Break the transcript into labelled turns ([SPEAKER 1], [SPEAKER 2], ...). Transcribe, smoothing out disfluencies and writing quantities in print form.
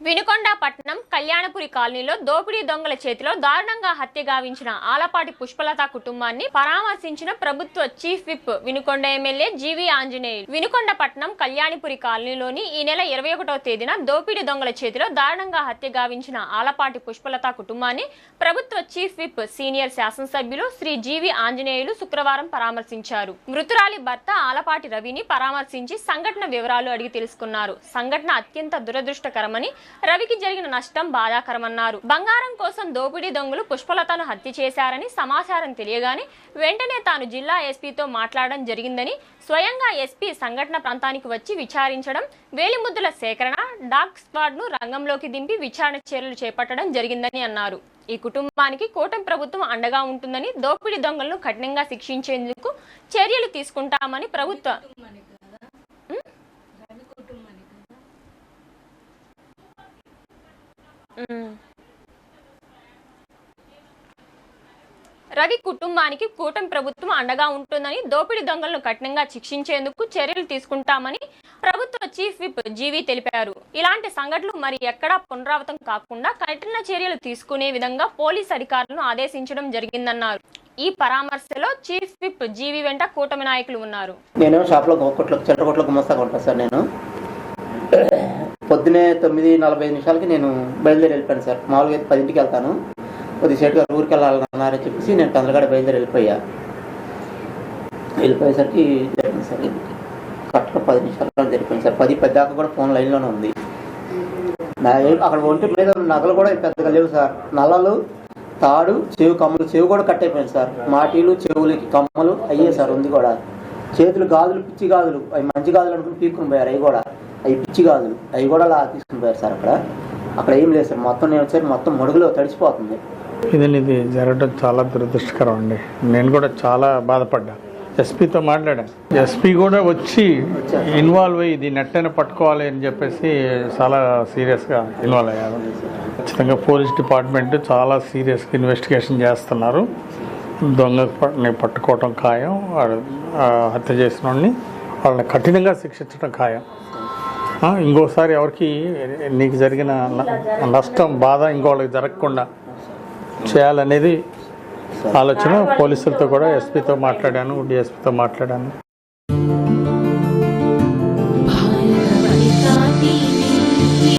[SPEAKER 1] వినుకొండ పట్టణం కళ్యాణపురి కాలనీలో దోపిడీ దొంగల చేతిలో దారుణంగా హత్య గావించిన ఆలపాటి పుష్పలత కుటుంబాన్ని పరామర్శించిన ప్రభుత్వ చీఫ్ విప్ వినుకొండ ఎమ్మెల్యే జీవి ఆంజనేయులు. వినుకొండ పట్టణం కళ్యాణపురి కాలనీలోని ఈ నెల 21వ తేదీన దోపిడీ దొంగల చేతిలో దారుణంగా హత్య గావించిన ఆలపాటి పుష్పలత కుటుంబాన్ని ప్రభుత్వ చీఫ్ విప్ సీనియర్ శాసనసభ్యులు శ్రీ జీవి ఆంజనేయులు శుక్రవారం పరామర్శించారు. మృతురాలి భర్త ఆలపాటి రవిని పరామర్శించి సంఘటన వివరాలు అడిగి తెలుసుకున్నారు. సంఘటన అత్యంత దురదృష్టకరమని, రవికి జరిగిన నష్టం బాధాకరమన్నారు. బంగారం కోసం దోపిడీ దొంగలు పుష్పలతను హత్య చేశారని సమాచారం తెలియగానే వెంటనే తాను జిల్లా ఎస్పీతో మాట్లాడడం జరిగిందని, స్వయంగా ఎస్పీ సంఘటన ప్రాంతానికి వచ్చి విచారించడం, వేలిముద్దుల సేకరణ, డాగ్ స్క్వాడ్ ను రంగంలోకి దింపి విచారణ చర్యలు చేపట్టడం జరిగిందని అన్నారు. ఈ కుటుంబానికి కూటమి ప్రభుత్వం అండగా ఉంటుందని, దోపిడీ దొంగలను కఠినంగా శిక్షించేందుకు చర్యలు తీసుకుంటామని ప్రభుత్వం రవి కుటుంబానికి కూటమి ప్రభుత్వం అండగా ఉంటుందని, దోపిడీ దొంగలను కఠినంగా శిక్షించేందుకు చర్యలు తీసుకుంటామని ప్రభుత్వ చీఫ్ విప్ జీవి తెలిపారు. ఇలాంటి సంఘటనలు మరి ఎక్కడా పునరావృతం కాకుండా కఠిన చర్యలు తీసుకునే విధంగా పోలీస్ అధికారులను ఆదేశించడం జరిగిందన్నారు. ఈ పరామర్శలో చీఫ్ విప్ జీవి వెంట కూటమి నాయకులు ఉన్నారు.
[SPEAKER 2] నేను షాప్లో చెట్లకొట్ల గుమస్తా ఉంటాను సార్. నేను పొద్దునే 9:45 నేను బయలుదేరి వెళ్ళిపోయాను సార్. మామూలుగా 10ంటికి వెళ్తాను, కొద్దిసేటుగా ఊరికి వెళ్ళాలన్నారని చెప్పేసి నేను తొందరగా బయలుదేరి వెళ్ళిపోయేసరికి జరిగింది సార్. కరెక్ట్గా 10 నిమిషాలు జరిగిపోయింది సార్. 10 దాకా కూడా ఫోన్ లైన్లోనే ఉంది. అక్కడ ఒంటి మీద నగలు కూడా పెద్దగా లేవు సార్. నల్లలు, తాడు, చెవు కమ్మలు, చెవు కూడా కట్ అయిపోయింది సార్. మాటీలు, చెవులకి కమ్మలు అయ్యే సార్. ఉంది కూడా చేతులు గాజులు, పిచ్చి గాజులు, అవి మంచి గాజులు అనుకుని పీక్కుని పోయారు. అవి కూడా అవి పిచ్చి గాజులు, అవి కూడా అలా తీసుకుని పోయారు సార్. అక్కడ ఏం లేదు సార్. మొత్తం నేను వచ్చారు, మొత్తం మడుగులో తడిసిపోతుంది.
[SPEAKER 3] ఇది జరగడం చాలా దురదృష్టకరం అండి. నేను కూడా చాలా బాధపడ్డా. ఎస్పీతో మాట్లాడాను. ఎస్పీ కూడా వచ్చి ఇన్వాల్వ్ అయ్యి ఇది నెట్టని పట్టుకోవాలి అని చెప్పేసి చాలా సీరియస్గా ఇన్వాల్వ్ అయ్యారు. ఖచ్చితంగా పోలీస్ డిపార్ట్మెంట్ చాలా సీరియస్గా ఇన్వెస్టిగేషన్ చేస్తున్నారు. దొంగని పట్టుకోవటం ఖాయం, హత్య చేసిన వాడిని వాళ్ళని కఠినంగా శిక్షించడం ఖాయం. ఇంకోసారి ఎవరికి నీకు జరిగిన నష్టం, బాధ ఇంకోళ్ళకి జరగకుండా చేయాలనేది ఆలోచన. పోలీసులతో కూడా ఎస్పీతో మాట్లాడాను, డిఎస్పీతో మాట్లాడాను.